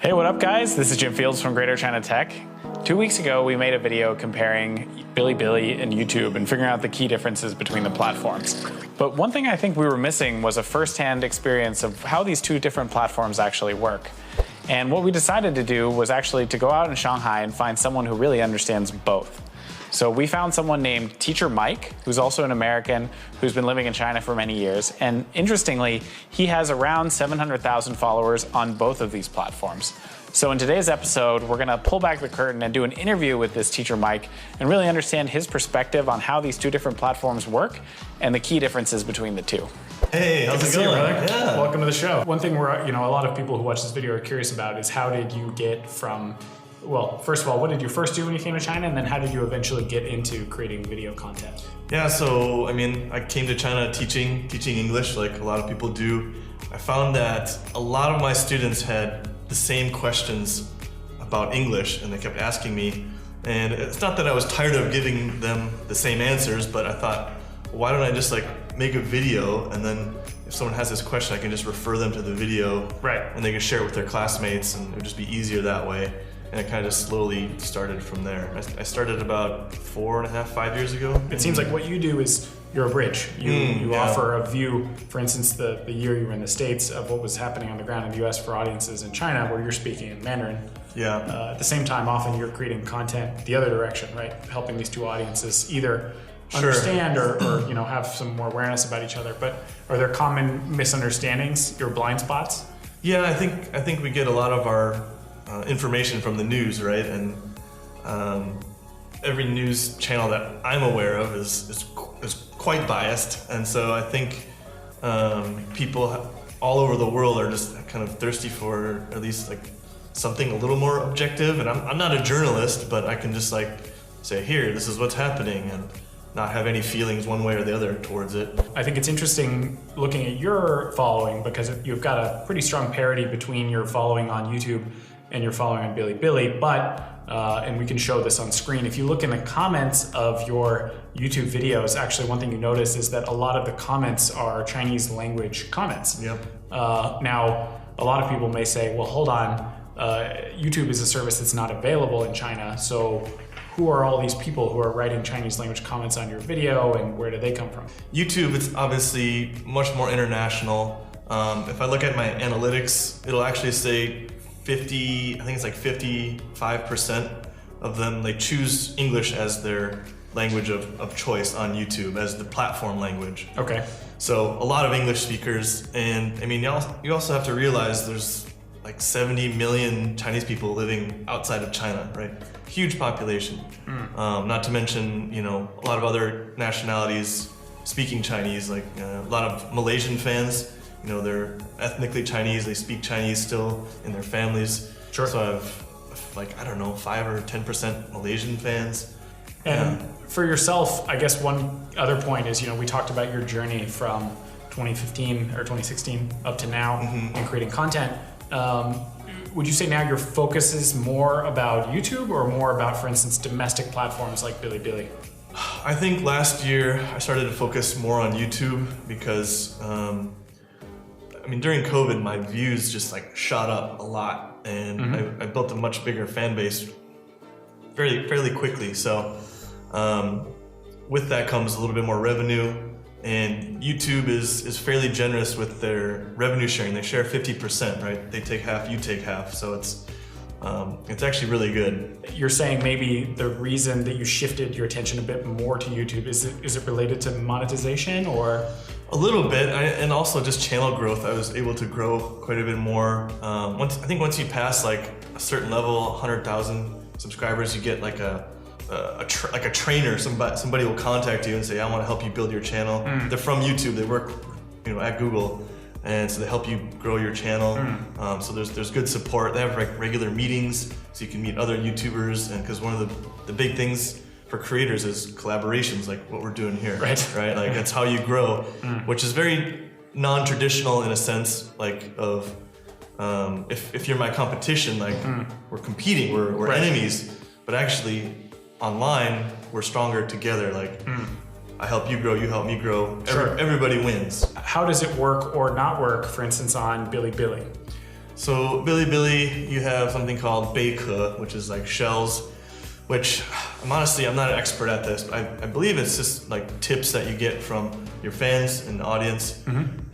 Hey, what up guys? This is Jim Fields from Greater China Tech. 2 weeks ago, we made a video comparing Bilibili and YouTube and figuring out the key differences between the platforms. But one thing I think we were missing was a first-hand experience of how these two different platforms actually work. And what we decided to do was actually to go out in Shanghai and find someone who really understands both. So we found someone named Teacher Mike, who's also an American, who's been living in China for many years. And interestingly, he has around 700,000 followers on both of these platforms. So in today's episode, we're gonna pull back the curtain and do an interview with this Teacher Mike and really understand his perspective on how these two different platforms work and the key differences between the two. Hey, how's it going? Yeah. Welcome to the show. One thing we're, a lot of people who watch this video are curious about is how did you get from, well, first of all, what did you first do when you came to China, and then how did you eventually get into creating video content? Yeah, so I came to China teaching English like a lot of people do. I found that a lot of my students had the same questions about English, and they kept asking me. And it's not that I was tired of giving them the same answers, but I thought, why don't I just make a video, and then if someone has this question, I can just refer them to the video, right? And they can share it with their classmates, and it would just be easier that way. And it kind of just slowly started from there. I started about 4.5, 5 years ago. It seems like what you do is you're a bridge. You offer a view, for instance, the year you were in the States, of what was happening on the ground in the US for audiences in China, where you're speaking in Mandarin. Yeah. At the same time, often you're creating content the other direction, right? Helping these two audiences either understand or have some more awareness about each other. But are there common misunderstandings, your blind spots? Yeah, I think we get a lot of our information from the news, right? And every news channel that I'm aware of is quite biased, and so I think people all over the world are just kind of thirsty for at least something a little more objective. And I'm not a journalist, but I can just say, here, this is what's happening, and not have any feelings one way or the other towards it. I think it's interesting looking at your following, because you've got a pretty strong parity between your following on YouTube and your following on Bilibili, but, and we can show this on screen, if you look in the comments of your YouTube videos, actually one thing you notice is that a lot of the comments are Chinese language comments. Yep. Now, a lot of people may say, well, hold on, YouTube is a service that's not available in China, so who are all these people who are writing Chinese language comments on your video, and where do they come from? YouTube, it's obviously much more international. If I look at my analytics, it'll actually say 55% of them, they choose English as their language of choice on YouTube, as the platform language. Okay. So a lot of English speakers, and you also have to realize there's 70 million Chinese people living outside of China, right? Huge population. Not to mention, a lot of other nationalities speaking Chinese, a lot of Malaysian fans. They're ethnically Chinese, they speak Chinese still in their families. Sure. So I have 5 or 10% Malaysian fans. And for yourself, I guess one other point is, we talked about your journey from 2015 or 2016 up to now in creating content. Would you say now your focus is more about YouTube or more about, for instance, domestic platforms like Bilibili? I think last year I started to focus more on YouTube because during COVID, my views just shot up a lot, and I built a much bigger fan base fairly quickly. So with that comes a little bit more revenue, and YouTube is fairly generous with their revenue sharing. They share 50%, right? They take half, you take half. So it's actually really good. You're saying maybe the reason that you shifted your attention a bit more to YouTube, is it related to monetization or? A little bit, and also just channel growth. I was able to grow quite a bit more. I think once you pass a certain level, 100,000 subscribers, you get a trainer. Somebody will contact you and say, I want to help you build your channel. They're from YouTube. They work, at Google, and so they help you grow your channel. So there's good support. They have regular meetings, so you can meet other YouTubers, and because one of the big things for creators is collaborations, like what we're doing here. Right. That's how you grow, which is very non-traditional in a sense, of if you're my competition, we're competing, we're enemies, but actually online we're stronger together. I help you grow, you help me grow. Everybody wins. How does it work or not work, for instance, on Bilibili? So Bilibili, you have something called 贝壳, which is like shells, which I'm not an expert at this, but I believe it's just like tips that you get from your fans and audience.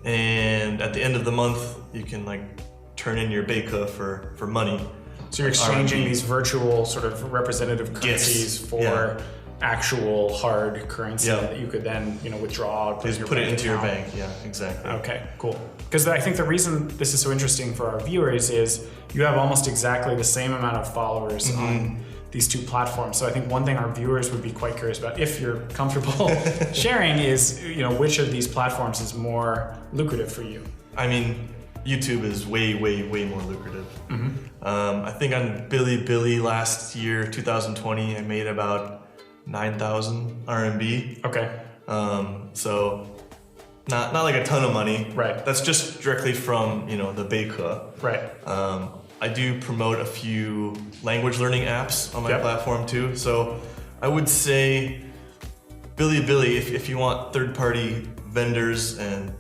And at the end of the month, you can like turn in your 贝壳 for money. So you're exchanging these virtual sort of representative currencies for actual hard currency that you could then, withdraw. Put it into your bank. Yeah, exactly. Okay, cool. Because I think the reason this is so interesting for our viewers is you have almost exactly the same amount of followers on these two platforms. So I think one thing our viewers would be quite curious about, if you're comfortable sharing, is which of these platforms is more lucrative for you? I mean, YouTube is way more lucrative. I think on Bilibili last year, 2020, I made about 9,000 RMB. Okay. So not like a ton of money. Right. That's just directly from the 贝壳. Right. I do promote a few language learning apps on my platform too. So I would say Bilibili, if you want third-party vendors and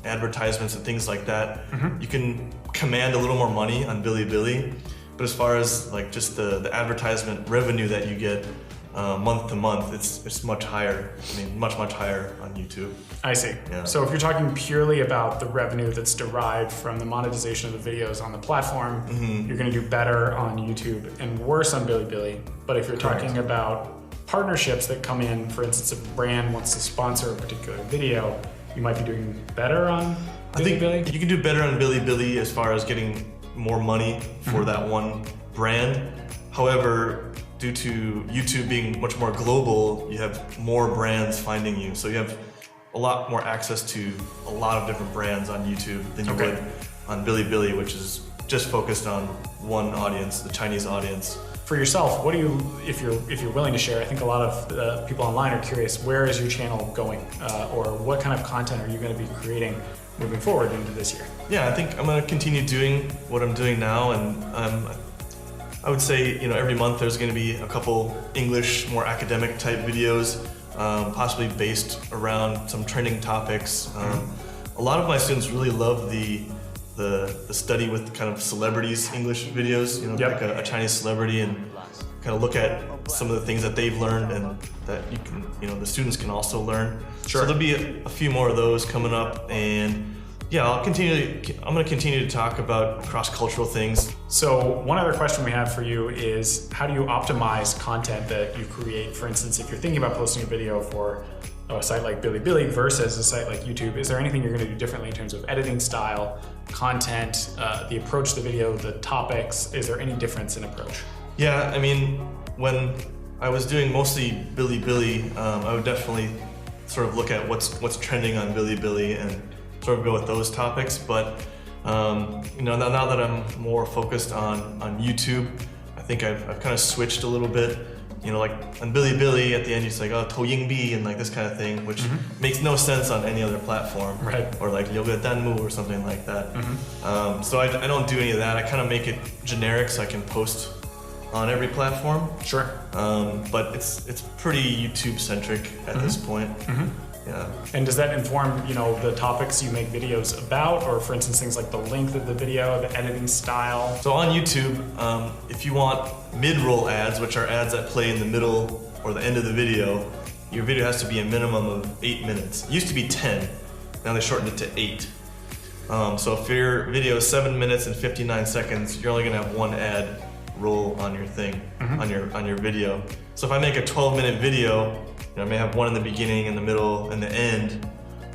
advertisements and things like that, you can command a little more money on Bilibili. But as far as like just the advertisement revenue that you get month to month, it's much higher. I mean, much higher on YouTube. I see. Yeah. So if you're talking purely about the revenue that's derived from the monetization of the videos on the platform, you're going to do better on YouTube and worse on Bilibili. But if you're talking about partnerships that come in, for instance, if a brand wants to sponsor a particular video, you might be doing better on Bilibili? I think you can do better on Bilibili as far as getting more money for that one brand. However, due to YouTube being much more global, you have more brands finding you. So you have a lot more access to a lot of different brands on YouTube than you would on Bilibili, which is just focused on one audience, the Chinese audience. For yourself, what do you, if you're willing to share, I think a lot of people online are curious, where is your channel going? Or what kind of content are you going to be creating moving forward into this year? Yeah, I think I'm going to continue doing what I'm doing now, and I would say, every month there's going to be a couple English, more academic type videos, possibly based around some trending topics. A lot of my students really love the study with kind of celebrities English videos, like a Chinese celebrity, and kind of look at some of the things that they've learned and that you can, the students can also learn. Sure. So there'll be a few more of those coming up, and yeah, I'm going to continue to talk about cross-cultural things. So one other question we have for you is, how do you optimize content that you create? For instance, if you're thinking about posting a video for a site like Bilibili versus a site like YouTube, is there anything you're going to do differently in terms of editing style, content, the approach to the video, the topics? Is there any difference in approach? Yeah, I mean, when I was doing mostly Bilibili, I would definitely sort of look at what's trending on Bilibili and sort of go with those topics. But now that I'm more focused on YouTube, I think I've kind of switched a little bit. Like on Bilibili, at the end it's like, oh, 投硬币 and like this kind of thing, which makes no sense on any other platform. Right. Or like 留个弹幕 or something like that. So I don't do any of that. I kind of make it generic so I can post on every platform. Sure. But it's pretty YouTube centric at this point. Yeah. And does that inform, the topics you make videos about, or for instance, things like the length of the video, the editing style? So on YouTube, if you want mid-roll ads, which are ads that play in the middle or the end of the video, your video has to be a minimum of 8 minutes. It used to be 10, now they shortened it to 8. So if your video is 7 minutes and 59 seconds, you're only gonna have one ad roll on your thing, on your video. So if I make a 12-minute video, I may have one in the beginning, in the middle, and the end.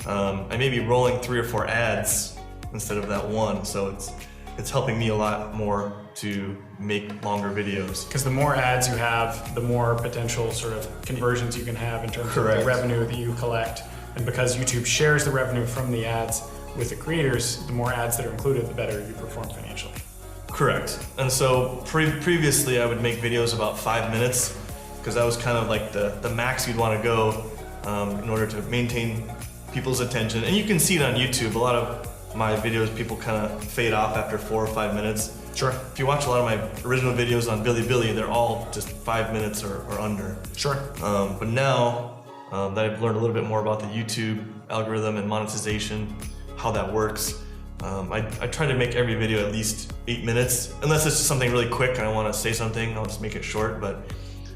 I may be rolling 3 or 4 ads instead of that one, so it's helping me a lot more to make longer videos. Because the more ads you have, the more potential sort of conversions you can have in terms of the revenue that you collect. And because YouTube shares the revenue from the ads with the creators, the more ads that are included, the better you perform financially. Correct. And so previously I would make videos about 5 minutes, because that was kind of like the max you'd want to go in order to maintain people's attention. And you can see it on YouTube. A lot of my videos, people kind of fade off after 4 or 5 minutes. Sure. If you watch a lot of my original videos on Bilibili, they're all just 5 minutes or under. Sure. But now that I've learned a little bit more about the YouTube algorithm and monetization, how that works, I try to make every video at least 8 minutes, unless it's just something really quick and I want to say something, I'll just make it short. But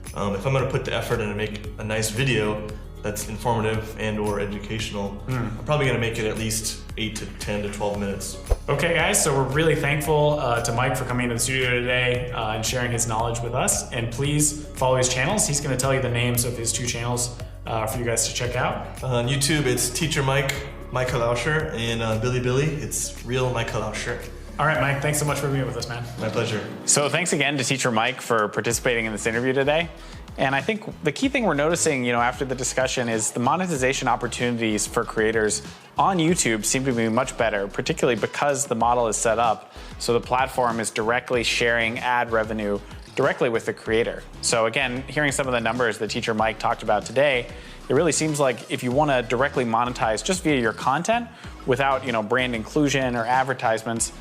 if I'm going to put the effort in to make a nice video that's informative and or educational, I'm probably going to make it at least 8 to 10 to 12 minutes. Okay guys, so we're really thankful to Mike for coming to the studio today and sharing his knowledge with us. And please follow his channels. He's going to tell you the names of his 2 channels for you guys to check out. On YouTube, it's Teacher麦克老师, and on Bilibili, it's Real 麦克老师. All right, Mike, thanks so much for being with us, man. My pleasure. So thanks again to Teacher Mike for participating in this interview today. And I think the key thing we're noticing, after the discussion is the monetization opportunities for creators on YouTube seem to be much better, particularly because the model is set up so the platform is directly sharing ad revenue directly with the creator. So again, hearing some of the numbers that Teacher Mike talked about today, it really seems like if you want to directly monetize just via your content without, brand inclusion or advertisements,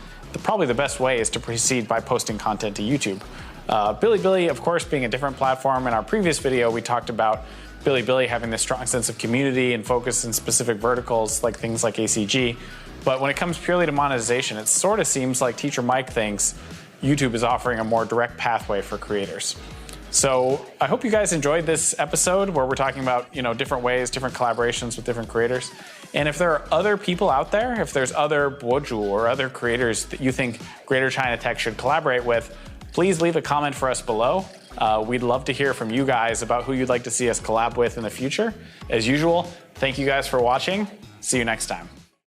probably the best way is to proceed by posting content to YouTube. Bilibili, of course, being a different platform. In our previous video, we talked about Bilibili having this strong sense of community and focus in specific verticals like things like ACG. But when it comes purely to monetization, it sort of seems like Teacher Mike thinks YouTube is offering a more direct pathway for creators. So I hope you guys enjoyed this episode where we're talking about, different ways, different collaborations with different creators. And if there are other people out there, if there's other Boju or other creators that you think Greater China Tech should collaborate with, please leave a comment for us below. We'd love to hear from you guys about who you'd like to see us collab with in the future. As usual, thank you guys for watching. See you next time.